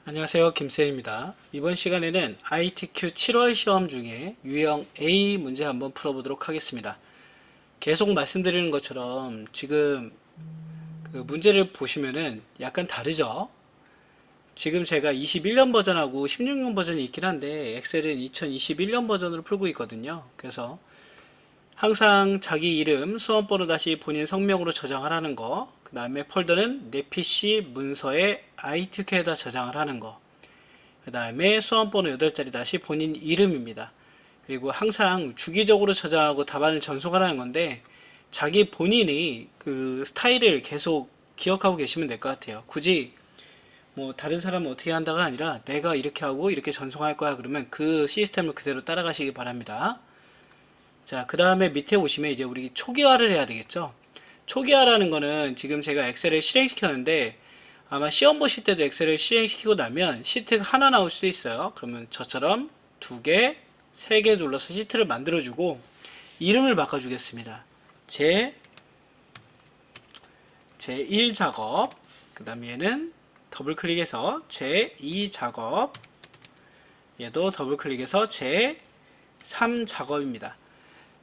안녕하세요. 김쌤입니다. 이번 시간에는 ITQ 7월 시험 중에 유형 A 문제 한번 풀어보도록 하겠습니다. 계속 말씀드리는 것처럼 지금 그 문제를 보시면은 약간 다르죠? 지금 제가 21년 버전하고 16년 버전이 있긴 한데 엑셀은 2021년 버전으로 풀고 있거든요. 그래서 항상 자기 이름, 수험번호 다시 본인 성명으로 저장하라는 거, 그 다음에 폴더는 내 PC 문서에 ITQ에다 저장을 하는 거, 그 다음에 수험번호 8자리 다시 본인 이름입니다. 그리고 항상 주기적으로 저장하고 답안을 전송하라는 건데 자기 본인이 그 스타일을 계속 기억하고 계시면 될 것 같아요. 굳이 뭐 다른 사람은 어떻게 한다가 아니라 내가 이렇게 하고 이렇게 전송할 거야 그러면 그 시스템을 그대로 따라가시기 바랍니다. 자, 그 다음에 밑에 오시면 이제 우리 초기화를 해야 되겠죠. 초기화라는 거는 지금 제가 엑셀을 실행시켰는데 아마 시험 보실 때도 엑셀을 실행시키고 나면 시트가 하나 나올 수도 있어요. 그러면 저처럼 두 개, 세 개 눌러서 시트를 만들어주고 이름을 바꿔주겠습니다. 제1 작업, 그 다음에 얘는 더블 클릭해서 제2 작업, 얘도 더블 클릭해서 제3 작업입니다.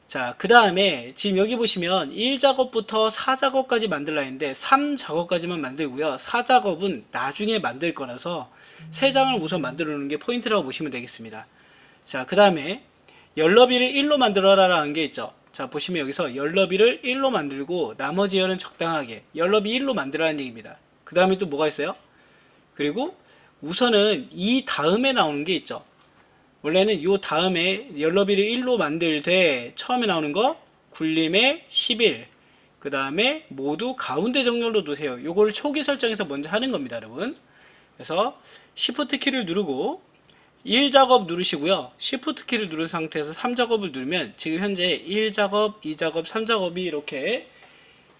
자, 그 다음에 지금 여기 보시면 1작업부터 4작업까지 만들라 했는데 3작업까지만 만들고요. 4작업은 나중에 만들 거라서 3장을 우선 만들어 놓는 게 포인트라고 보시면 되겠습니다. 자, 그 다음에 열너비를 1로 만들어라 라는 게 있죠. 자, 보시면 여기서 열너비를 1로 만들고 나머지 열은 적당하게 열너비 1로 만들라는 얘기입니다. 그 다음에 또 뭐가 있어요? 그리고 우선은 이 다음에 나오는 게 있죠. 원래는 요 다음에 열너비를 1로 만들 때 처음에 나오는 거 굴림의 11, 그 다음에 모두 가운데 정렬로 놓으세요. 요걸 초기 설정에서 먼저 하는 겁니다, 여러분. 그래서 Shift 키를 누르고 1작업 누르시고요. Shift 키를 누른 상태에서 3작업을 누르면 지금 현재 1작업, 2작업, 3작업이 이렇게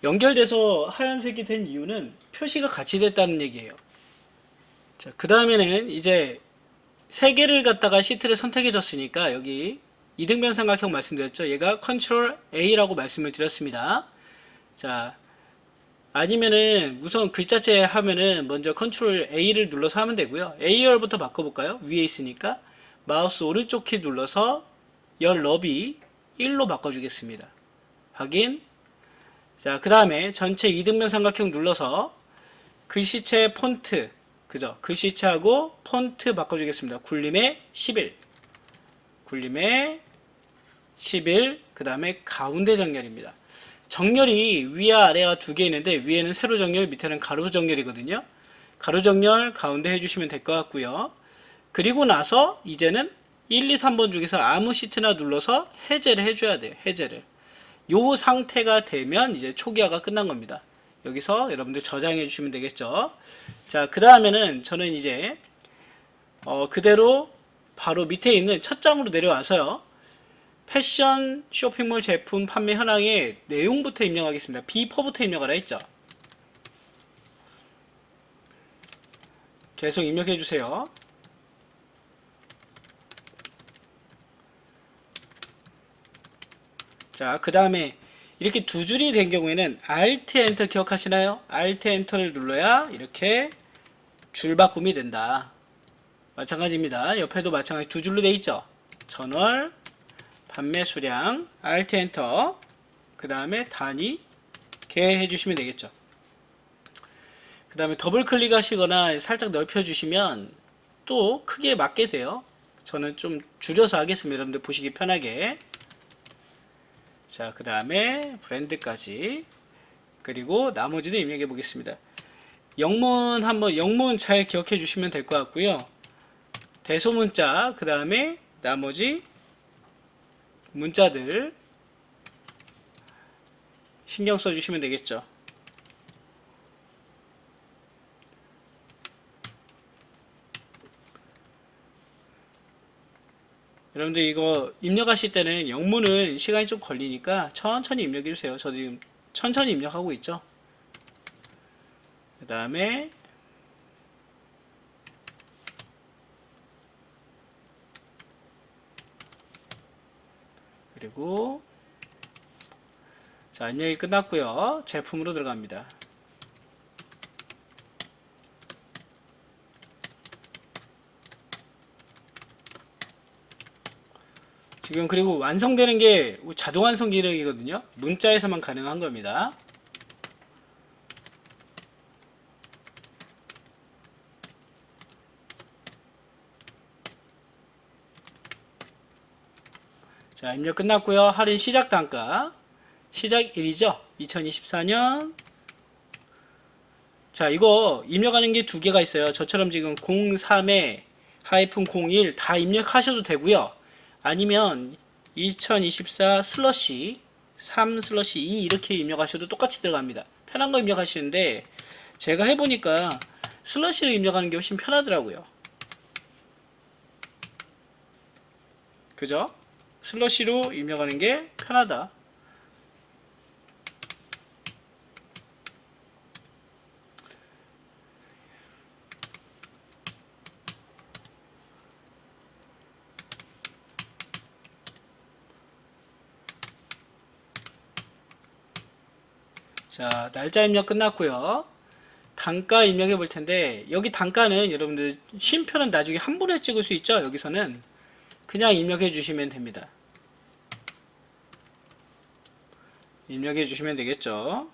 연결돼서 하얀색이 된 이유는 표시가 같이 됐다는 얘기예요. 자, 그 다음에는 이제 세 개를 갖다가 시트를 선택해 줬으니까 여기 이등변 삼각형 말씀드렸죠. 얘가 컨트롤 A라고 말씀을 드렸습니다. 자, 아니면은 우선 글자체 하면은 먼저 컨트롤 A를 눌러서 하면 되고요. A열부터 바꿔볼까요? 위에 있으니까 마우스 오른쪽 키 눌러서 열 너비 1로 바꿔주겠습니다. 확인. 자, 그 다음에 전체 이등변 삼각형 눌러서 글씨체 폰트, 그죠? 글씨체하고 폰트 바꿔주겠습니다. 굴림의 11, 굴림의 11, 그 다음에 가운데 정렬입니다. 정렬이 위와 아래가 두 개 있는데 위에는 세로 정렬, 밑에는 가로 정렬이거든요. 가로 정렬 가운데 해주시면 될 것 같고요. 그리고 나서 이제는 1, 2, 3번 중에서 아무 시트나 눌러서 해제를 해줘야 돼요. 해제를. 요 상태가 되면 이제 초기화가 끝난 겁니다. 여기서 여러분들 저장해 주시면 되겠죠. 자, 그 다음에는 저는 이제 그대로 바로 밑에 있는 첫 장으로 내려와서요. 패션 쇼핑몰 제품 판매 현황의 내용부터 입력하겠습니다. B4부터 입력하라 했죠. 계속 입력해 주세요. 자, 그 다음에 이렇게 두 줄이 된 경우에는 Alt Enter 기억하시나요? Alt Enter를 눌러야 이렇게 줄 바꿈이 된다. 마찬가지입니다. 옆에도 마찬가지 두 줄로 돼 있죠. 전월, 판매 수량, Alt Enter, 그 다음에 단위, 개 해주시면 되겠죠. 그 다음에 더블 클릭하시거나 살짝 넓혀주시면 또 크기에 맞게 돼요. 저는 좀 줄여서 하겠습니다. 여러분들 보시기 편하게. 자, 그 다음에 브랜드까지. 그리고 나머지도 입력해 보겠습니다. 영문 한번, 영문 잘 기억해 주시면 될 것 같고요. 대소문자, 그 다음에 나머지 문자들 신경 써 주시면 되겠죠. 여러분들 이거 입력하실 때는 영문은 시간이 좀 걸리니까 천천히 입력해 주세요. 저 지금 천천히 입력하고 있죠. 그 다음에 그리고 자, 입력이 끝났고요. 제품으로 들어갑니다. 지금 그리고 완성되는 게 자동 완성 기능이거든요. 문자에서만 가능한 겁니다. 자, 입력 끝났고요. 할인 시작 단가. 시작일이죠. 2024년. 자, 이거 입력하는 게 두 개가 있어요. 저처럼 지금 03에 -01 다 입력하셔도 되고요. 아니면 2024 슬러시 3 슬러시 2 이렇게 입력하셔도 똑같이 들어갑니다. 편한 거 입력하시는데 제가 해보니까 슬러시를 입력하는 게 훨씬 편하더라고요. 그죠? 슬러시로 입력하는 게 편하다. 자, 날짜 입력 끝났고요. 단가 입력해 볼 텐데 여기 단가는 여러분들 쉼표는 나중에 한 번에 찍을 수 있죠. 여기서는 그냥 입력해 주시면 됩니다. 입력해 주시면 되겠죠.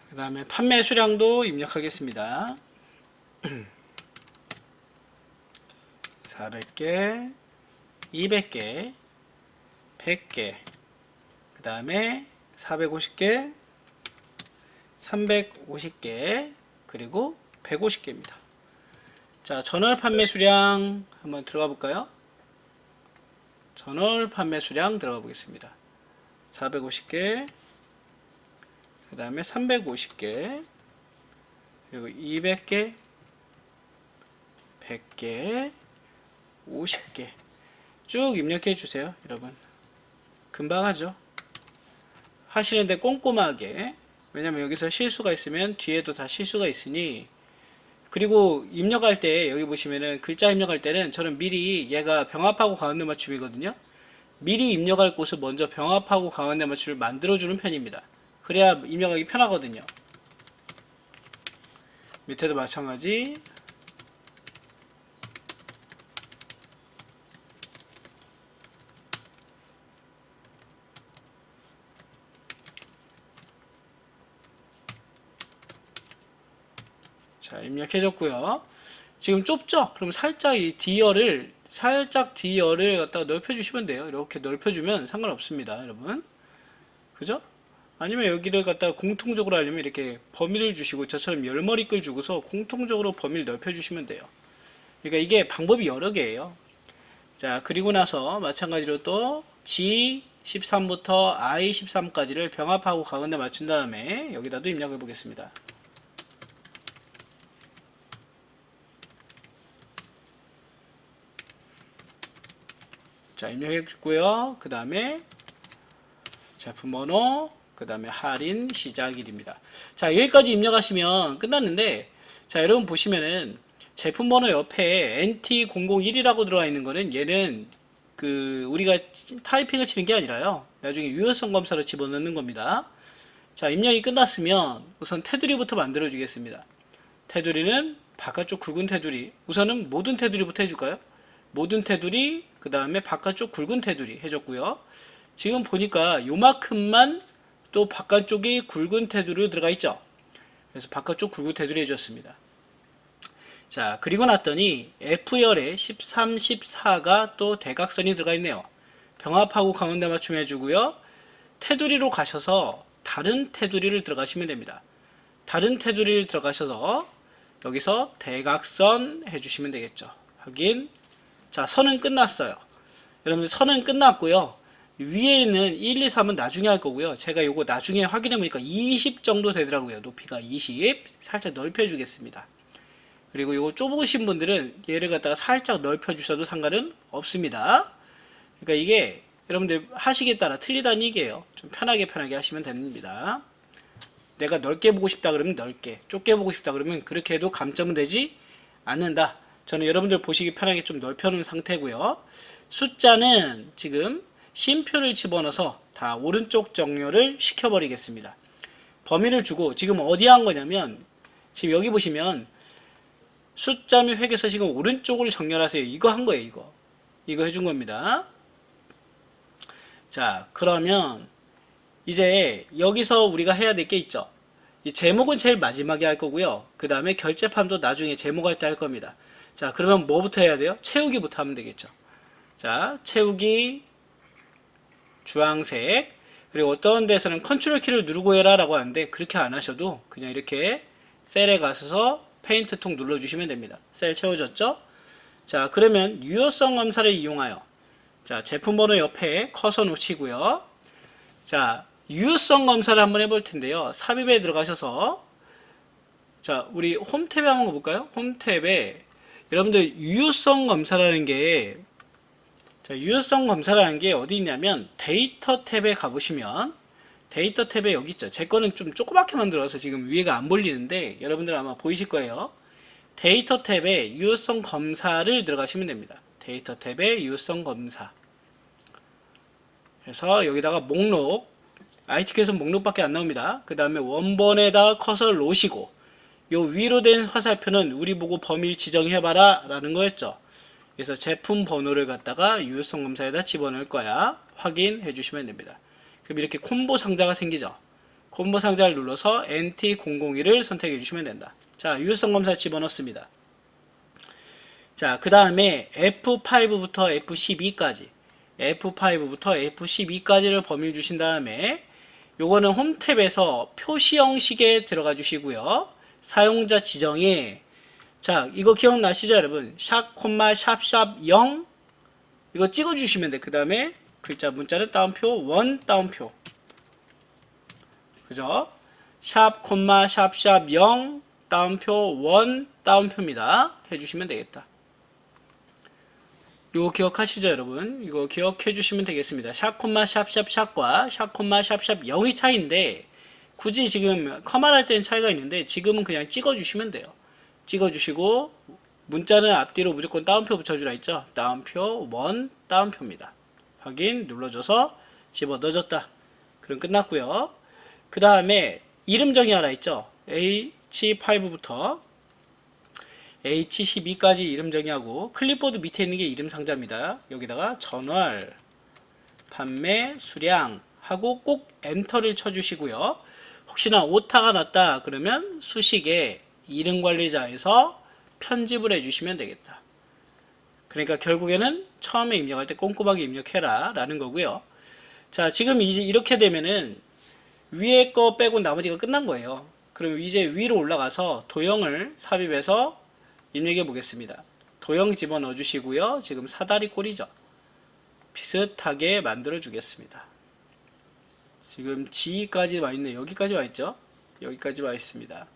그 다음에 판매 수량도 입력하겠습니다. 400개, 200개, 100개, 그 다음에 450개, 350개, 그리고 150개입니다. 자, 전월 판매 수량 한번 들어가 볼까요? 전월 판매 수량 들어가 보겠습니다. 450개, 그 다음에 350개, 그리고 200개, 100개, 50개 쭉 입력해 주세요. 여러분 금방 하죠. 하시는데 꼼꼼하게, 왜냐면 여기서 실수가 있으면 뒤에도 다 실수가 있으니. 그리고 입력할 때 여기 보시면은 글자 입력할 때는 저는 미리 얘가 병합하고 가운데 맞춤이거든요. 미리 입력할 곳을 먼저 병합하고 가운데 맞춤을 만들어 주는 편입니다. 그래야 입력하기 편하거든요. 밑에도 마찬가지. 자, 입력해줬고요. 지금 좁죠? 그럼 살짝 이 D열을 갖다가 넓혀주시면 돼요. 이렇게 넓혀주면 상관없습니다, 여러분. 그죠? 아니면 여기를 갖다가 공통적으로 하려면 이렇게 범위를 주시고 저처럼 열머리끌 주고서 공통적으로 범위를 넓혀주시면 돼요. 그러니까 이게 방법이 여러 개예요. 자, 그리고 나서 마찬가지로 또 G13부터 I13까지를 병합하고 가운데 맞춘 다음에 여기다도 입력해 보겠습니다. 자, 입력해 주고요. 그 다음에 제품 번호, 그 다음에 할인 시작일입니다. 자, 여기까지 입력하시면 끝났는데, 자, 여러분 보시면은 제품 번호 옆에 NT001이라고 들어가 있는 거는 얘는 우리가 타이핑을 치는 게 아니라요, 나중에 유효성 검사로 집어넣는 겁니다. 자, 입력이 끝났으면 우선 테두리부터 만들어 주겠습니다. 테두리는 바깥쪽 굵은 테두리, 우선은 모든 테두리부터 해줄까요? 모든 테두리, 그 다음에 바깥쪽 굵은 테두리 해줬고요. 지금 보니까 요만큼만 또 바깥쪽에 굵은 테두리로 들어가 있죠. 그래서 바깥쪽 굵은 테두리 해줬습니다. 자, 그리고 났더니 F열에 13, 14가 또 대각선이 들어가 있네요. 병합하고 가운데 맞춤 해주고요. 테두리로 가셔서 다른 테두리를 들어가시면 됩니다. 다른 테두리를 들어가셔서 여기서 대각선 해주시면 되겠죠. 확인. 자, 선은 끝났어요. 여러분들 선은 끝났고요. 위에 있는 1, 2, 3은 나중에 할 거고요. 제가 요거 나중에 확인해 보니까 20 정도 되더라고요. 높이가 20. 살짝 넓혀 주겠습니다. 그리고 요거 좁으신 분들은 얘를 갖다가 살짝 넓혀 주셔도 상관은 없습니다. 그러니까 이게 여러분들 하시기에 따라 틀리다는 얘기예요. 좀 편하게 하시면 됩니다. 내가 넓게 보고 싶다 그러면 넓게, 좁게 보고 싶다 그러면 그렇게 해도 감점은 되지 않는다. 저는 여러분들 보시기 편하게 좀 넓혀놓은 상태고요. 숫자는 지금 쉼표를 집어넣어서 다 오른쪽 정렬을 시켜버리겠습니다. 범위를 주고 지금 어디 한 거냐면 지금 여기 보시면 숫자 및 획에서 지금 오른쪽을 정렬하세요. 이거 한 거예요. 이거 해준 겁니다. 자, 그러면 이제 여기서 우리가 해야 될 게 있죠. 이 제목은 제일 마지막에 할 거고요. 그 다음에 결제판도 나중에 제목할 때 할 겁니다. 자, 그러면 뭐부터 해야 돼요? 채우기부터 하면 되겠죠. 자, 채우기 주황색, 그리고 어떤 데서는 컨트롤 키를 누르고 해라 라고 하는데 그렇게 안 하셔도 그냥 이렇게 셀에 가셔서 페인트 통 눌러주시면 됩니다. 셀 채워졌죠? 자, 그러면 유효성 검사를 이용하여 자, 제품 번호 옆에 커서 놓치고요. 자, 유효성 검사를 한번 해볼 텐데요. 삽입에 들어가셔서 자, 우리 홈 탭에 한번 볼까요? 홈 탭에 여러분들 유효성 검사라는 게 자, 유효성 검사라는 게 어디 있냐면 데이터 탭에 가보시면 데이터 탭에 여기 있죠. 제 거는 좀 조그맣게 만들어서 지금 위에가 안 보이는데 여러분들 아마 보이실 거예요. 데이터 탭에 유효성 검사를 들어가시면 됩니다. 데이터 탭에 유효성 검사. 그래서 여기다가 목록, ITQ에서 목록밖에 안 나옵니다. 그 다음에 원본에다가 커서를 놓으시고 요 위로 된 화살표는 우리 보고 범위를 지정해봐라 라는 거였죠. 그래서 제품 번호를 갖다가 유효성 검사에다 집어넣을 거야. 확인해 주시면 됩니다. 그럼 이렇게 콤보 상자가 생기죠. 콤보 상자를 눌러서 NT001을 선택해 주시면 된다. 자, 유효성 검사 집어넣습니다. 자, 그 다음에 F5부터 F12까지 F5부터 F12까지를 범위를 주신 다음에 요거는 홈 탭에서 표시 형식에 들어가 주시고요. 사용자 지정에 자, 이거 기억나시죠, 여러분? 샵, 콤마, 샵, 0 이거 찍어 주시면 돼. 그 다음에 글자 문자는 따옴표, 원 따옴표. 그죠? 샵, 콤마, 샵, 0 따옴표, 원 따옴표입니다. 해주시면 되겠다. 이거 기억하시죠, 여러분? 이거 기억해 주시면 되겠습니다. 샵, 콤마, 샵과 샵, 콤마, 샵, 0의 차이인데 굳이 지금 커마를 할 때는 차이가 있는데 지금은 그냥 찍어 주시면 돼요. 찍어주시고 문자는 앞뒤로 무조건 따옴표 붙여주라 했죠. 따옴표 원 따옴표입니다. 확인 눌러줘서 집어 넣어줬다. 그럼 끝났고요. 그 다음에 이름 정의하라 했죠. H5부터 H12까지 이름 정의하고 클립보드 밑에 있는 게 이름 상자입니다. 여기다가 전월 판매 수량 하고 꼭 엔터를 쳐주시고요. 혹시나 오타가 났다 그러면 수식에 이름 관리자에서 편집을 해주시면 되겠다. 그러니까 결국에는 처음에 입력할 때 꼼꼼하게 입력해라 라는 거고요. 자, 지금 이제 이렇게 되면은 위에 거 빼고 나머지가 끝난 거예요. 그럼 이제 위로 올라가서 도형을 삽입해서 입력해 보겠습니다. 도형 집어넣어 주시고요. 지금 사다리 꼴이죠. 비슷하게 만들어 주겠습니다. 지금 G까지 와 있네. 여기까지 와 있죠. 여기까지 와 있습니다.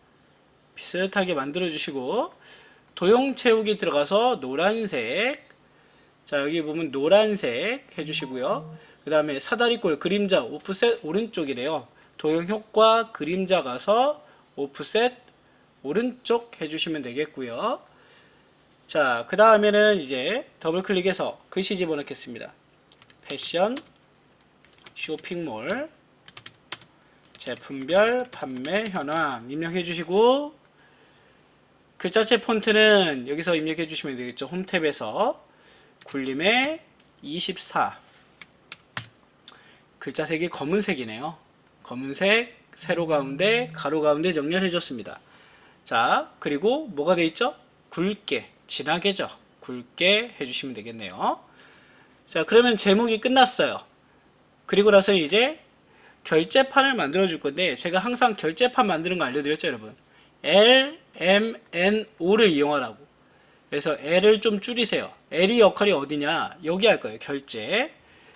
비슷하게 만들어 주시고 도형 채우기 들어가서 노란색 자 여기 보면 노란색 해주시고요. 그 다음에 사다리꼴 그림자 오프셋 오른쪽이래요. 도형 효과 그림자 가서 오프셋 오른쪽 해주시면 되겠고요. 자, 그 다음에는 이제 더블 클릭해서 글씨 집어넣겠습니다. 패션 쇼핑몰 제품별 판매 현황 입력해 주시고 글자체 폰트는 여기서 입력해 주시면 되겠죠. 홈 탭에서 굴림의 24 글자 색이 검은색이네요. 검은색 세로 가운데 가로 가운데 정렬해 줬습니다. 자, 그리고 뭐가 되어 있죠? 굵게 진하게죠. 굵게 해주시면 되겠네요. 자, 그러면 제목이 끝났어요. 그리고 나서 이제 결제판을 만들어 줄 건데 제가 항상 결제판 만드는 거 알려드렸죠, 여러분. L, M, N, O를 이용하라고. 그래서 L을 좀 줄이세요. L이 역할이 어디냐? 여기 할 거예요. 결제.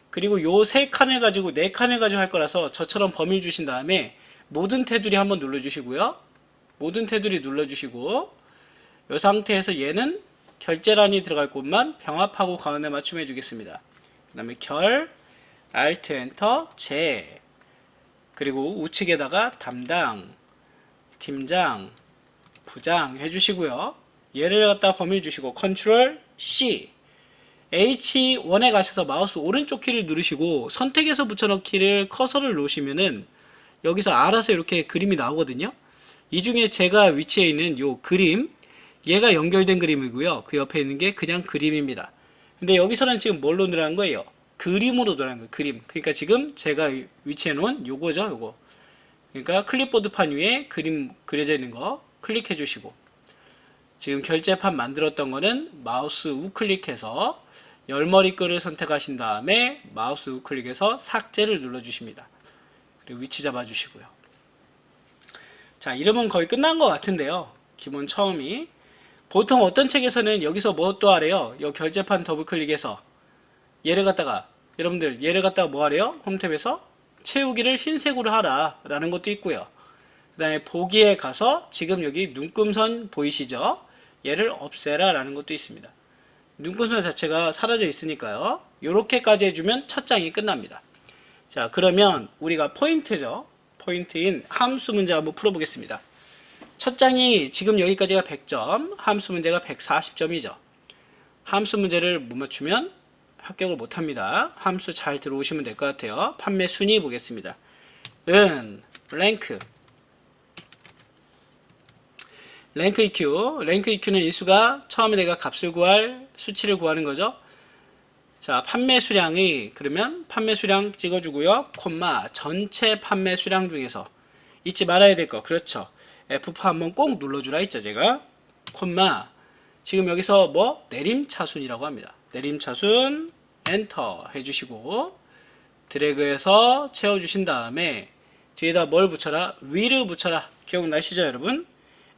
그리고 요 세 칸을 가지고 네 칸을 가지고 할 거라서 저처럼 범위를 주신 다음에 모든 테두리 한번 눌러주시고요. 모든 테두리 눌러주시고 이 상태에서 얘는 결제란이 들어갈 곳만 병합하고 가운데 맞춤해 주겠습니다. 그 다음에 결, Alt, Enter, 제 그리고 우측에다가 담당, 팀장, 부장 해주시고요. 얘를 갖다 범위 주시고 컨트롤 C. H1에 가셔서 마우스 오른쪽 키를 누르시고 선택해서 붙여넣기를 커서를 놓으시면은 여기서 알아서 이렇게 그림이 나오거든요. 이 중에 제가 위치해 있는 요 그림, 얘가 연결된 그림이고요. 그 옆에 있는 게 그냥 그림입니다. 근데 여기서는 지금 뭘로 들어간 거예요? 그림으로 들어간 거예요. 그림. 그러니까 지금 제가 위치해 놓은 요거죠. 요거. 그러니까 클립보드판 위에 그림 그려져 있는 거 클릭해 주시고, 지금 결제판 만들었던 거는 마우스 우클릭해서 열머리 끌을 선택하신 다음에 마우스 우클릭해서 삭제를 눌러 주십니다. 그리고 위치 잡아 주시고요. 자, 이름은 거의 끝난 것 같은데요. 기본 처음이. 보통 어떤 책에서는 여기서 뭐 또 하래요? 이 결제판 더블 클릭해서 얘를 갖다가, 여러분들 얘를 갖다가 뭐 하래요? 홈탭에서 채우기를 흰색으로 하라 라는 것도 있고요. 그 다음에 보기에 가서 지금 여기 눈금선 보이시죠? 얘를 없애라 라는 것도 있습니다. 눈금선 자체가 사라져 있으니까요. 요렇게까지 해주면 첫 장이 끝납니다. 자, 그러면 우리가 포인트죠. 포인트인 함수 문제 한번 풀어보겠습니다. 첫 장이 지금 여기까지가 100점, 함수 문제가 140점이죠. 함수 문제를 못 맞추면 합격을 못합니다. 함수 잘 들어오시면 될 것 같아요. 판매 순위 보겠습니다. 랭크 EQ. 랭크 EQ는 일수가 처음에 내가 값을 구할 수치를 구하는 거죠. 자, 판매 수량이, 그러면 판매 수량 찍어주고요. 콤마 전체 판매 수량 중에서 잊지 말아야 될 거. 그렇죠. F4 한번 꼭 눌러주라 했죠, 제가. 콤마 지금 여기서 뭐 내림차순이라고 합니다. 내림차순 엔터 해주시고 드래그해서 채워주신 다음에 뒤에다 뭘 붙여라? 위를 붙여라. 기억나시죠, 여러분?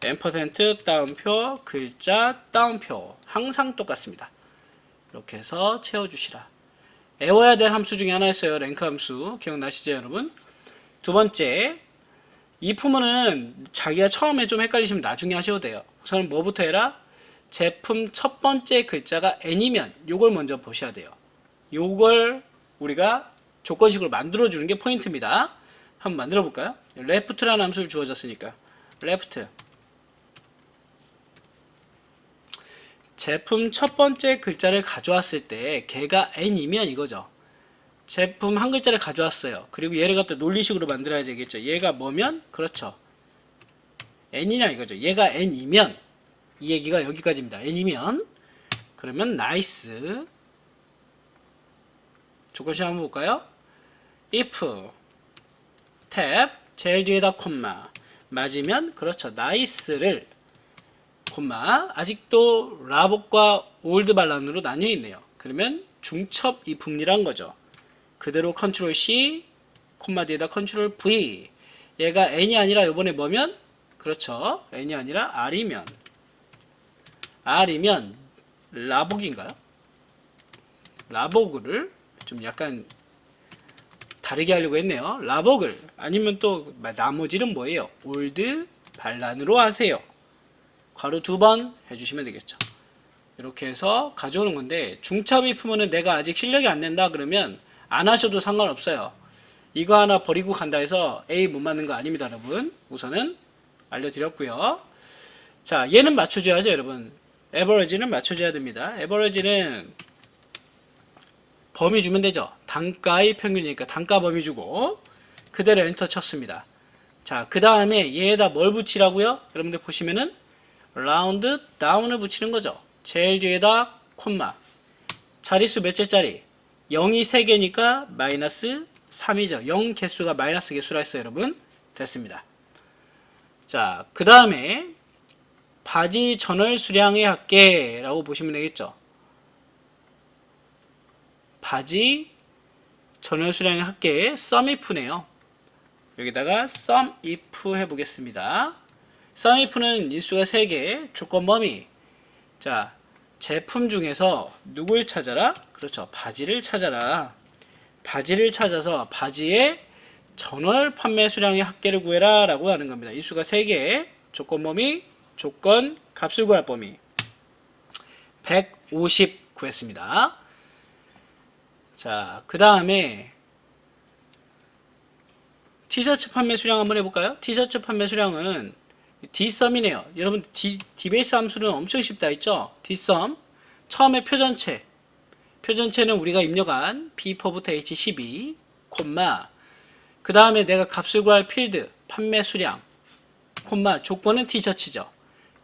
앰퍼센트 따옴표 글자 따옴표 항상 똑같습니다. 이렇게 해서 채워주시라. 외워야 될 함수 중에 하나였어요. 랭크 함수. 기억나시죠, 여러분? 두 번째, 이 품은 자기가 처음에 좀 헷갈리시면 나중에 하셔도 돼요. 우선 뭐부터 해라? 제품 첫 번째 글자가 N이면 요걸 먼저 보셔야 돼요. 요걸 우리가 조건식으로 만들어주는 게 포인트입니다. 한번 만들어 볼까요? left라는 함수를 주어졌으니까 left 제품 첫 번째 글자를 가져왔을 때 걔가 N이면 이거죠. 제품 한 글자를 가져왔어요. 그리고 얘를 갖다 논리식으로 만들어야 되겠죠. 얘가 뭐면? 그렇죠. N이냐 이거죠. 얘가 N이면, 이 얘기가 여기까지입니다. N이면, 그러면 나이스. 조건식 한번 볼까요? if 탭 제일 뒤에다 콤마 맞으면, 그렇죠. 나이스를 콤마, 아직도 라복과 올드 반란으로 나뉘어 있네요. 그러면 중첩 if이란 거죠. 그대로 컨트롤 C, 콤마 뒤에다 컨트롤 V. 얘가 N이 아니라 요번에 뭐면? 그렇죠. N이 아니라 R이면 라복인가요? 라복을 좀 약간 다르게 하려고 했네요. 라복을, 아니면 또 나머지는 뭐예요? 올드 반란으로 하세요. 괄호 2번 해주시면 되겠죠. 이렇게 해서 가져오는 건데, 중첩 if면은 내가 아직 실력이 안 된다 그러면 안 하셔도 상관없어요. 이거 하나 버리고 간다 해서 A 못 맞는 거 아닙니다, 여러분. 우선은 알려드렸고요. 자, 얘는 맞춰줘야죠, 여러분. 에버리지는 맞춰줘야 됩니다. 에버리지는 범위 주면 되죠. 단가의 평균이니까 단가 범위 주고 그대로 엔터 쳤습니다. 자, 그 다음에 얘에다 뭘 붙이라고요? 여러분들 보시면은 라운드 다운을 붙이는 거죠. 제일 뒤에다 콤마. 자릿수 몇째짜리? 0이 3개니까 마이너스 3이죠. 0 개수가 마이너스 개수라 했어요, 여러분. 됐습니다. 자, 그 다음에 바지 전월 수량의 합계라고 보시면 되겠죠. 바지 전월 수량의 합계의 SUMIF네요. 여기다가 SUMIF 해보겠습니다. SUMIF는 인수가 3개, 조건 범위. 자, 제품 중에서 누굴 찾아라? 그렇죠. 바지를 찾아라. 바지를 찾아서 바지의 전월 판매 수량의 합계를 구해라 라고 하는 겁니다. 인수가 3개, 조건 범위, 조건 값을 구할 범위. 150 구했습니다. 자, 그 다음에 티셔츠 판매 수량 한번 해볼까요? 티셔츠 판매 수량은 dsum이네요. 여러분 dbase 함수는 엄청 쉽다 했죠? dsum 처음에 표전체는 우리가 입력한 b4부터 h12 콤마 그 다음에 내가 값을 구할 필드 판매 수량 콤마 조건은 티셔츠죠.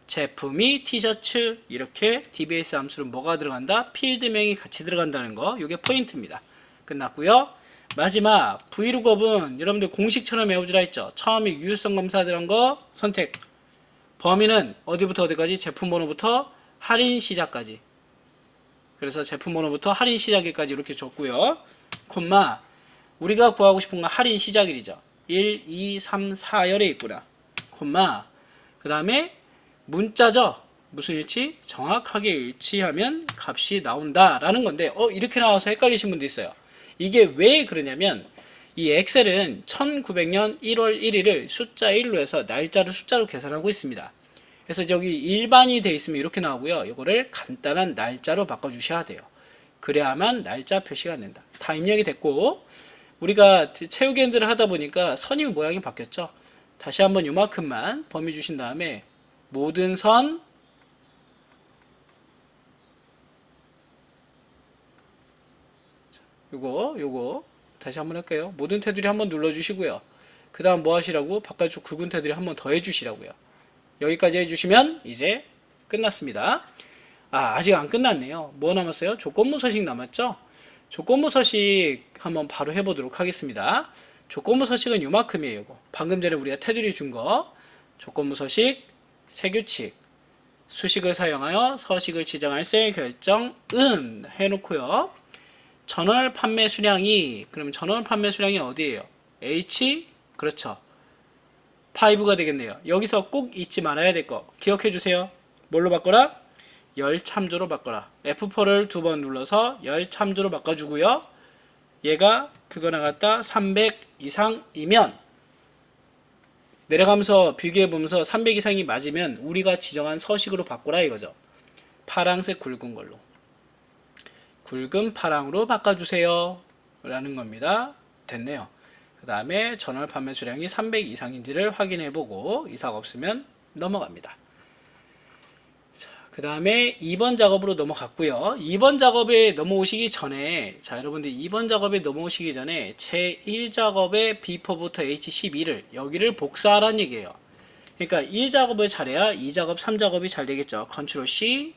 제품이 티셔츠 이렇게 dbase 함수는 뭐가 들어간다? 필드명이 같이 들어간다는 거 이게 포인트입니다. 끝났고요. 마지막 vlookup은 여러분들 공식처럼 외워주라 했죠. 처음에 유효성 검사 들어간 거 선택 범위는 어디부터 어디까지? 제품 번호부터 할인 시작까지. 그래서 제품 번호부터 할인 시작일까지 이렇게 줬고요. 콤마 우리가 구하고 싶은 건 할인 시작일이죠. 1, 2, 3, 4열에 있구나. 콤마 그 다음에 문자죠. 무슨 일치? 정확하게 일치하면 값이 나온다라는 건데 이렇게 나와서 헷갈리신 분도 있어요. 이게 왜 그러냐면 이 엑셀은 1900년 1월 1일을 숫자 1로 해서 날짜를 숫자로 계산하고 있습니다. 그래서 저기 일반이 되어 있으면 이렇게 나오고요. 이거를 간단한 날짜로 바꿔주셔야 돼요. 그래야만 날짜 표시가 된다. 다 입력이 됐고 우리가 채우기 핸들을 하다 보니까 선임 모양이 바뀌었죠. 다시 한번 요만큼만 범위 주신 다음에 모든 선 요거 다시 한번 할게요. 모든 테두리 한번 눌러주시고요. 그 다음 뭐 하시라고? 바깥쪽 굵은 테두리 한번 더 해주시라고요. 여기까지 해주시면 이제 끝났습니다. 아직 안 끝났네요. 뭐 남았어요? 조건부 서식 남았죠? 조건부 서식 한번 바로 해보도록 하겠습니다. 조건부 서식은 요만큼이에요. 이거. 방금 전에 우리가 테두리 준 거. 조건부 서식, 세규칙, 수식을 사용하여 서식을 지정할 셀 결정은 해놓고요. 전월 판매 수량이 그러면 전월 판매 수량이 어디예요? H 그렇죠. 5가 되겠네요. 여기서 꼭 잊지 말아야 될 거 기억해 주세요. 뭘로 바꿔라? 열 참조로 바꿔라. F4를 두 번 눌러서 열 참조로 바꿔주고요. 얘가 그거 나갔다 300 이상이면 내려가면서 비교해 보면서 300 이상이 맞으면 우리가 지정한 서식으로 바꾸라 이거죠. 파랑색 굵은 걸로. 굵은 파랑으로 바꿔주세요. 라는 겁니다. 됐네요. 그 다음에 전월 판매 수량이 300 이상인지를 확인해보고 이상 없으면 넘어갑니다. 그 다음에 2번 작업으로 넘어갔고요. 2번 작업에 넘어오시기 전에 여러분들 2번 작업에 넘어오시기 전에 제1작업의 B4부터 H12를 여기를 복사하라는 얘기예요. 그러니까 1작업을 잘해야 2작업, 3작업이 잘 되겠죠. 컨트롤 C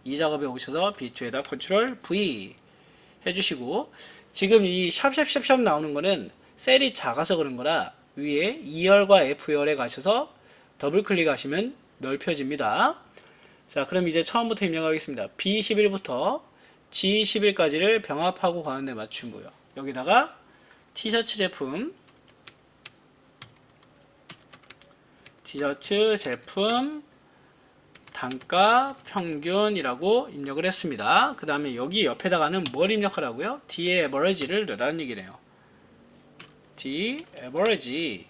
2작업에 오셔서 B2에다 컨트롤 V 해주시고 지금 이 샵샵샵샵 나오는 거는 셀이 작아서 그런 거라 위에 2열과 F열에 가셔서 더블 클릭하시면 넓혀집니다. 자, 그럼 이제 처음부터 입력하겠습니다. B11부터 G11까지를 병합하고 가운데 맞추고요. 여기다가 티셔츠 제품 단가 평균이라고 입력을 했습니다. 그 다음에 여기 옆에다가는 뭘 입력하라고요? D-average를 넣으라는 얘기네요. D-average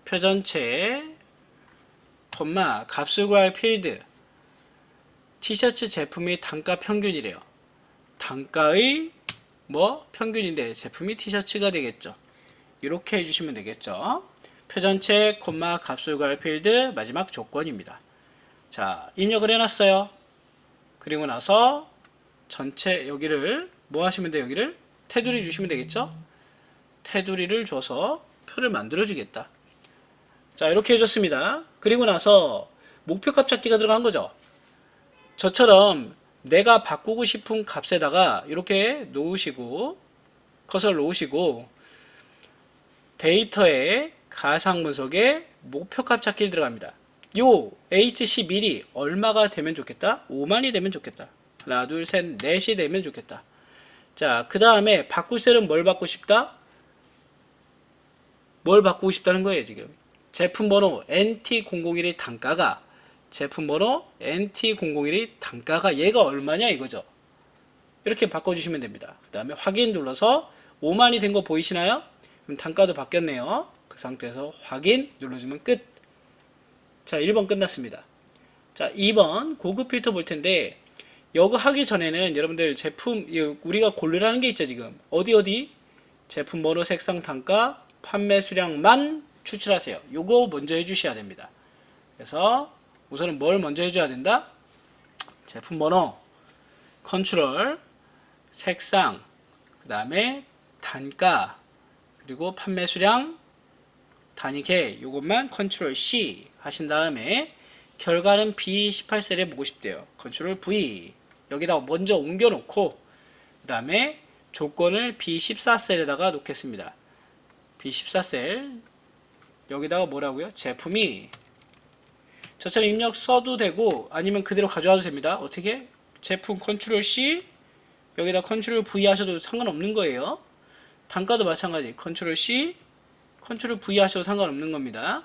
표전체 콤마 값을 구할 필드 티셔츠 제품의 단가 평균이래요. 단가의 평균인데 제품이 티셔츠가 되겠죠. 이렇게 해주시면 되겠죠. 표전체 콤마 값을 구할 필드 마지막 조건입니다. 자, 입력을 해놨어요. 그리고 나서 전체 여기를 뭐 하시면 돼요? 여기를 테두리 주시면 되겠죠. 테두리를 줘서 표를 만들어 주겠다. 자, 이렇게 해줬습니다. 그리고 나서 목표값 찾기가 들어간 거죠. 저처럼 내가 바꾸고 싶은 값에다가 이렇게 놓으시고 커서를 놓으시고 데이터의 가상 분석에 목표값 찾기를 들어갑니다. 요 H11이 얼마가 되면 좋겠다? 5만이 되면 좋겠다. 하나, 둘, 셋, 넷이 되면 좋겠다. 자, 그 다음에 바꿀 셀은 뭘 받고 싶다? 뭘 바꾸고 싶다는 거예요, 지금. 제품 번호 NT001의 단가가 제품 번호 NT001의 단가가 얘가 얼마냐 이거죠. 이렇게 바꿔주시면 됩니다. 그 다음에 확인 눌러서 5만이 된 거 보이시나요? 그럼 단가도 바뀌었네요. 그 상태에서 확인 눌러주면 끝. 자, 1번 끝났습니다. 자, 2번 고급 필터 볼 텐데 이거 하기 전에는 여러분들 제품 우리가 고르라는 게 있죠. 지금 어디 제품 번호 색상 단가 판매 수량만 추출하세요. 요거 먼저 해주셔야 됩니다. 그래서 우선은 뭘 먼저 해줘야 된다? 제품 번호, 컨트롤, 색상, 그 다음에 단가, 그리고 판매 수량, 단위계 요것만 컨트롤 C 하신 다음에 결과는 B18셀에 보고 싶대요. 컨트롤 V 여기다가 먼저 옮겨 놓고 그 다음에 조건을 B14셀에다가 놓겠습니다. B14셀 여기다가 뭐라고요? 제품이 저처럼 입력 써도 되고 아니면 그대로 가져와도 됩니다. 어떻게? 제품 컨트롤 C 여기다 컨트롤 V 하셔도 상관없는 거예요. 단가도 마찬가지 컨트롤 C 컨트롤 V 하셔도 상관없는 겁니다.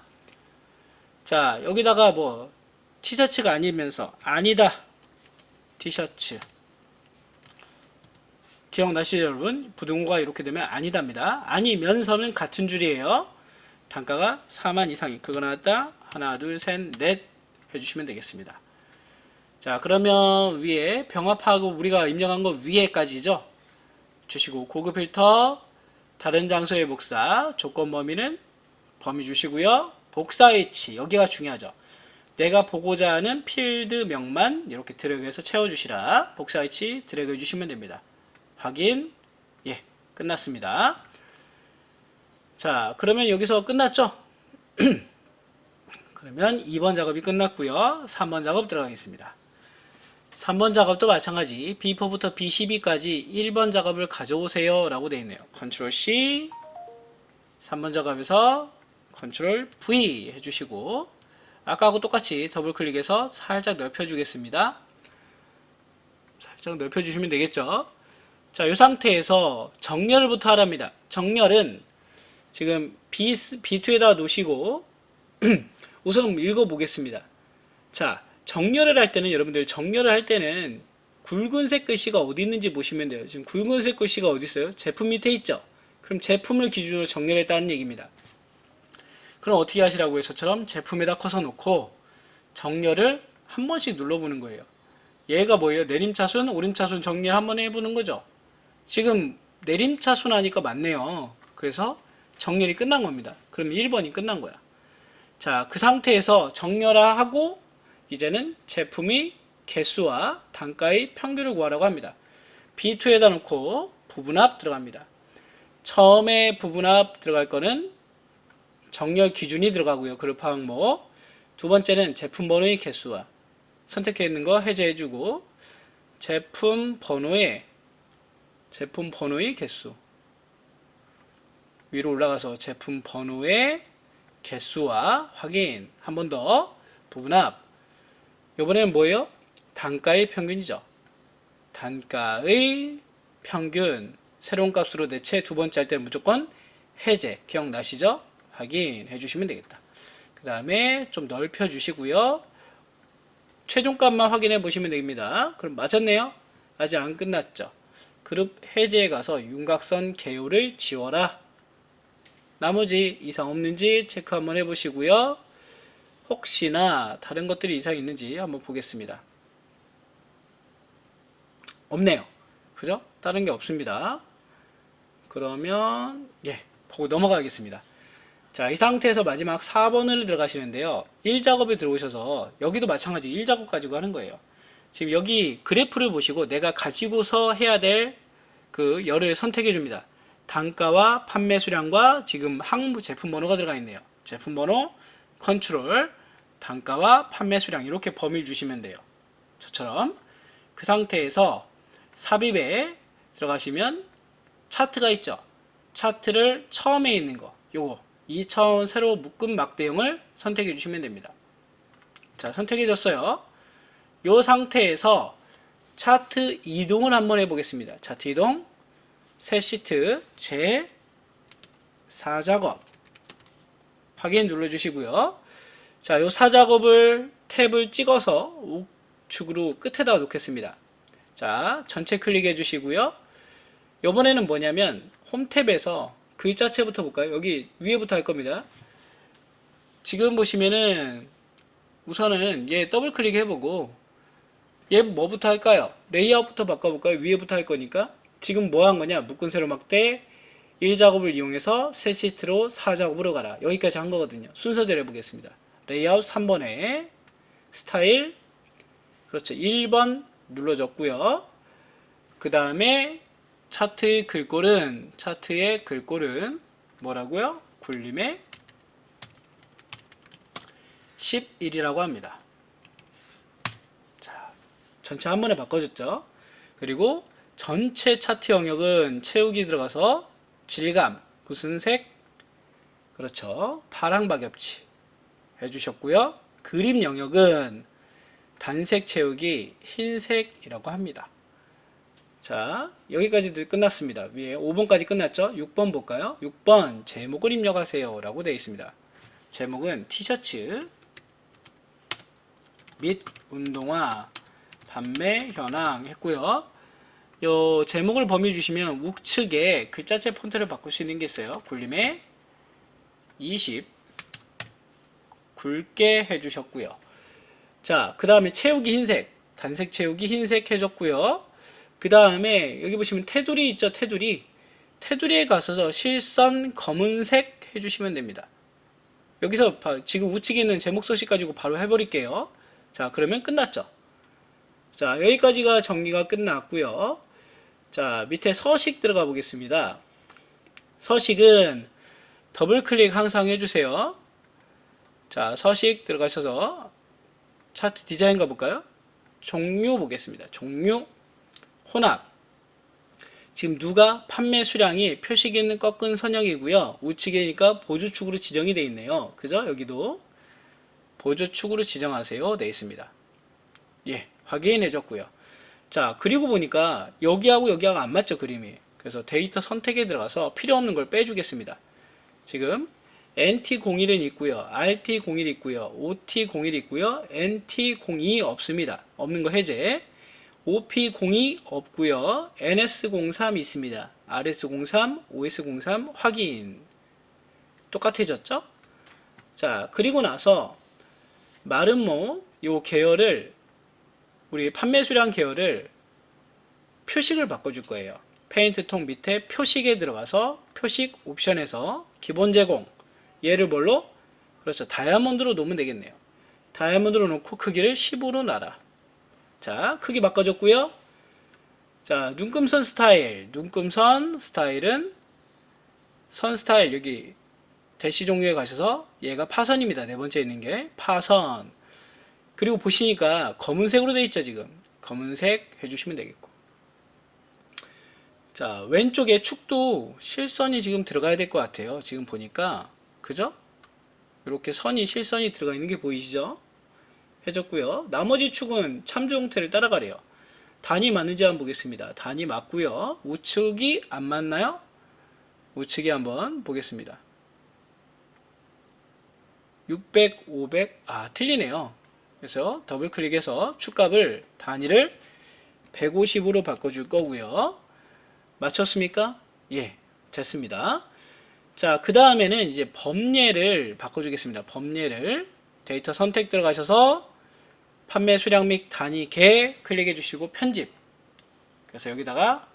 자 여기다가 뭐 티셔츠가 아니면서 아니다 티셔츠 기억나시죠 여러분? 부등호가 이렇게 되면 아니답니다. 아니면서는 같은 줄이에요. 단가가 4만 이상이 그거 나왔다 하나 둘 셋 넷 해주시면 되겠습니다. 자 그러면 위에 병합하고 우리가 입력한 거 위에까지죠. 주시고 고급 필터 다른 장소의 복사 조건 범위는 범위 주시고요. 복사 위치 여기가 중요하죠. 내가 보고자 하는 필드명만 이렇게 드래그해서 채워주시라. 복사 위치 드래그 해주시면 됩니다. 확인. 예, 끝났습니다. 자, 그러면 여기서 끝났죠? 그러면 2번 작업이 끝났고요. 3번 작업 들어가겠습니다. 3번 작업도 마찬가지 B4부터 B12까지 1번 작업을 가져오세요 라고 되어 있네요. 컨트롤 C 3번 작업에서 컨트롤 V 해주시고 아까하고 똑같이 더블 클릭해서 살짝 넓혀주겠습니다. 살짝 넓혀주시면 되겠죠. 자, 이 상태에서 정렬부터 하랍니다. 정렬은 지금 B2에다 놓으시고 우선 읽어보겠습니다. 자, 정렬을 할 때는 여러분들 정렬을 할 때는 굵은색 글씨가 어디 있는지 보시면 돼요. 지금 굵은색 글씨가 어디 있어요? 제품 밑에 있죠. 그럼 제품을 기준으로 정렬했다는 얘기입니다. 그럼 어떻게 하시라고요? 저처럼 제품에다 커서 놓고 정렬을 한 번씩 눌러보는 거예요. 얘가 뭐예요? 내림차순, 오림차순 정렬 한번 해보는 거죠. 지금 내림차순 하니까 맞네요. 그래서 정렬이 끝난 겁니다. 그럼 1번이 끝난 거야. 자, 그 상태에서 정렬하고 이제는 제품의 개수와 단가의 평균을 구하라고 합니다. B2에다 놓고 부분합 들어갑니다. 처음에 부분합 들어갈 거는 정렬 기준이 들어가고요. 그룹 항목. 두 번째는 제품 번호의 개수와 선택해 있는 거 해제해주고 제품 번호의 개수 위로 올라가서 제품 번호의 개수와 확인 한 번 더 부분합 이번에는 뭐예요? 단가의 평균이죠. 단가의 평균 새로운 값으로 대체 두 번째 할 때는 무조건 해제 기억나시죠? 확인해 주시면 되겠다. 그 다음에 좀 넓혀 주시고요. 최종값만 확인해 보시면 됩니다. 그럼 맞았네요? 아직 안 끝났죠? 그룹 해제에 가서 윤곽선 개요를 지워라. 나머지 이상 없는지 체크 한번 해보시고요. 혹시나 다른 것들이 이상 있는지 한번 보겠습니다. 없네요. 그죠? 다른 게 없습니다. 그러면 보고 넘어가겠습니다. 자, 이 상태에서 마지막 4번을 들어가시는데요. 1작업에 들어오셔서 여기도 마찬가지 1작업 가지고 하는 거예요. 지금 여기 그래프를 보시고 내가 가지고서 해야 될 그 열을 선택해 줍니다. 단가와 판매 수량과 지금 항목 제품 번호가 들어가 있네요. 제품 번호, 컨트롤, 단가와 판매 수량 이렇게 범위 주시면 돼요. 저처럼 그 상태에서 삽입에 들어가시면 차트가 있죠. 차트를 처음에 있는 거 요거 2차원 세로 묶음 막대형을 선택해 주시면 됩니다. 자, 선택해 줬어요. 요 상태에서 차트 이동을 한번 해보겠습니다. 차트 이동, 새 시트, 제 4작업 확인 눌러주시고요. 자, 요 4작업을 탭을 찍어서 우측으로 끝에다 놓겠습니다. 자, 전체 클릭해 주시고요. 요번에는 뭐냐면 홈 탭에서 글자체부터 볼까요? 여기 위에부터 할 겁니다. 지금 보시면은 우선은 얘 더블 클릭 해보고 얘 뭐부터 할까요? 레이아웃부터 바꿔볼까요? 위에부터 할 거니까 지금 뭐 한 거냐? 묶은 세로 막대 1작업을 이용해서 새 시트로 4작업으로 가라. 여기까지 한 거거든요. 순서대로 해보겠습니다. 레이아웃 3번에 스타일, 그렇죠. 1번 눌러줬고요. 그 다음에 차트의 글꼴은 뭐라고요? 굴림의 11이라고 합니다. 자, 전체 한 번에 바꿔줬죠. 그리고 전체 차트 영역은 채우기 들어가서 질감, 무슨 색? 그렇죠. 파랑 박엽치 해주셨고요. 그림 영역은 단색 채우기 흰색이라고 합니다. 자, 여기까지 끝났습니다. 위에 5번까지 끝났죠? 6번 볼까요? 6번 제목을 입력하세요 라고 되어 있습니다. 제목은 티셔츠 및 운동화 판매 현황 했고요. 요 제목을 범위 주시면 우측에 글자체 폰트를 바꿀 수 있는 게 있어요. 굴림에 20 굵게 해주셨고요. 자, 그 다음에 채우기 흰색, 단색 채우기 흰색 해줬고요. 그 다음에 여기 보시면 테두리 있죠? 테두리에 가서 실선 검은색 해주시면 됩니다. 여기서 지금 우측에 있는 제목 소식 가지고 바로 해버릴게요. 자, 그러면 끝났죠? 자, 여기까지가 정리가 끝났고요. 자, 밑에 서식 들어가 보겠습니다. 서식은 더블 클릭 항상 해주세요. 자, 서식 들어가셔서 차트 디자인 가볼까요? 종류 보겠습니다. 종류, 혼합. 지금 누가 판매 수량이 표시기는 꺾은 선형이고요. 우측이니까 보조축으로 지정이 되어 있네요. 그죠? 여기도 보조축으로 지정하세요. 되어 있습니다. 예, 확인해줬고요. 자, 그리고 보니까 여기하고 여기하고 안 맞죠, 그림이. 그래서 데이터 선택에 들어가서 필요 없는 걸 빼주겠습니다. 지금 NT01은 있고요. RT01 있고요. OT01 있고요. NT02 없습니다. 없는 거 해제. OP02 없고요. NS03 있습니다. RS03, OS03 확인. 똑같아졌죠? 자, 그리고 나서 마름모 요 계열을 우리 판매 수량 계열을 표식을 바꿔줄 거예요. 페인트 통 밑에 표식에 들어가서 표식 옵션에서 기본 제공 얘를 뭘로? 그렇죠. 다이아몬드로 놓으면 되겠네요. 다이아몬드로 놓고 크기를 10으로 놔라. 자, 크기 바꿔줬고요. 자, 눈금선 스타일. 눈금선 스타일은 선 스타일 여기 대시 종류에 가셔서 얘가 파선입니다. 네 번째 있는 게 파선. 그리고 보시니까 검은색으로 되어 있죠, 지금. 검은색 해주시면 되겠고. 자, 왼쪽에 축도 실선이 지금 들어가야 될 것 같아요. 지금 보니까. 그죠? 이렇게 실선이 들어가 있는 게 보이시죠? 해줬고요. 나머지 축은 참조 형태를 따라가래요. 단위 맞는지 한번 보겠습니다. 단위 맞고요. 우측이 안 맞나요? 우측이 한번 보겠습니다. 600, 500, 틀리네요. 그래서 더블 클릭해서 축값을 단위를 150으로 바꿔줄 거고요. 맞췄습니까? 예, 됐습니다. 자, 그 다음에는 이제 범례를 바꿔주겠습니다. 범례를 데이터 선택 들어가셔서 판매 수량 및 단위 개 클릭해 주시고 편집. 그래서 여기다가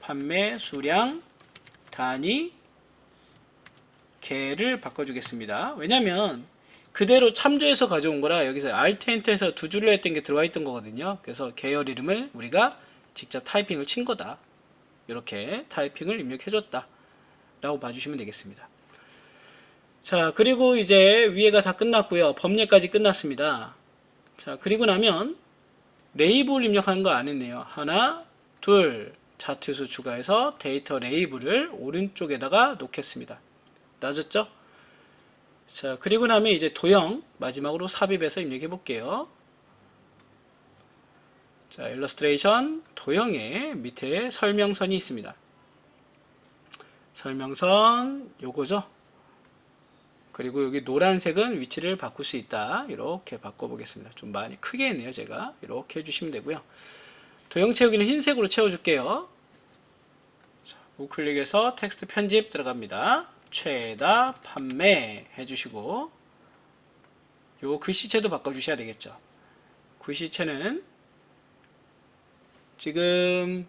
판매 수량 단위 개를 바꿔주겠습니다. 왜냐면 그대로 참조해서 가져온 거라 여기서 Alt Enter에서 두 줄로 했던 게 들어와 있던 거거든요. 그래서 계열 이름을 우리가 직접 타이핑을 친 거다. 이렇게 타이핑을 입력해줬다. 라고 봐주시면 되겠습니다. 자, 그리고 이제 위에가 다 끝났고요. 범례까지 끝났습니다. 자, 그리고 나면 레이블 입력하는 거 안 했네요. 하나, 둘, 차트수 추가해서 데이터 레이블을 오른쪽에다가 놓겠습니다. 낮았죠? 자, 그리고 나면 이제 도형 마지막으로 삽입해서 입력해 볼게요. 자, 일러스트레이션 도형에 밑에 설명선이 있습니다. 설명선 요거죠. 그리고 여기 노란색은 위치를 바꿀 수 있다. 이렇게 바꿔보겠습니다. 좀 많이 크게 했네요. 제가 이렇게 해주시면 되고요. 도형 채우기는 흰색으로 채워줄게요. 자, 우클릭해서 텍스트 편집 들어갑니다. 최다 판매 해주시고 요 글씨체도 바꿔주셔야 되겠죠. 글씨체는 지금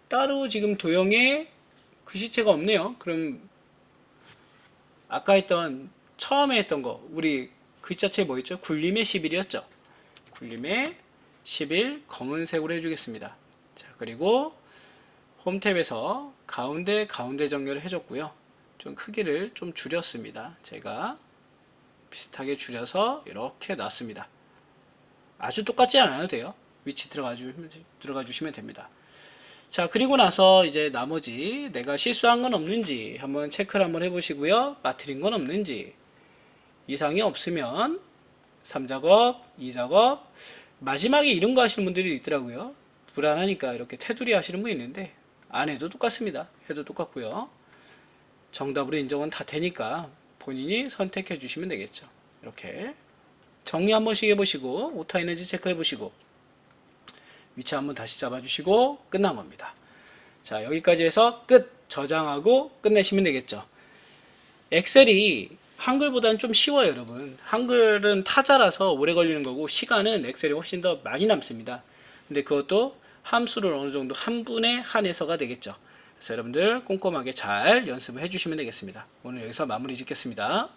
따로 지금 도형에 글씨체가 없네요. 그럼 아까 했던 처음에 했던 거 우리 글자체 뭐였죠? 굴림의 11이었죠. 굴림의 11 검은색으로 해주겠습니다. 자, 그리고 홈탭에서 가운데 정렬을 해줬고요. 좀 크기를 좀 줄였습니다. 제가 비슷하게 줄여서 이렇게 놨습니다. 아주 똑같지 않아도 돼요. 위치 들어가 주시면 됩니다. 자, 그리고 나서 이제 나머지 내가 실수한 건 없는지 한번 체크를 한번 해보시고요. 빠뜨린 건 없는지, 이상이 없으면 3작업, 2작업, 마지막에 이런 거 하시는 분들이 있더라고요. 불안하니까 이렇게 테두리 하시는 분이 있는데 안 해도 똑같습니다. 해도 똑같고요. 정답으로 인정은 다 되니까 본인이 선택해 주시면 되겠죠. 이렇게 정리 한 번씩 해보시고 오타 있는지 체크해 보시고 위치 한번 다시 잡아주시고 끝난 겁니다. 자, 여기까지 해서 끝! 저장하고 끝내시면 되겠죠. 엑셀이 한글보다는 좀 쉬워요, 여러분. 한글은 타자라서 오래 걸리는 거고 시간은 엑셀이 훨씬 더 많이 남습니다. 근데 그것도 함수를 어느 정도 한 분에 한해서가 되겠죠. 그래서 여러분들 꼼꼼하게 잘 연습을 해주시면 되겠습니다. 오늘 여기서 마무리 짓겠습니다.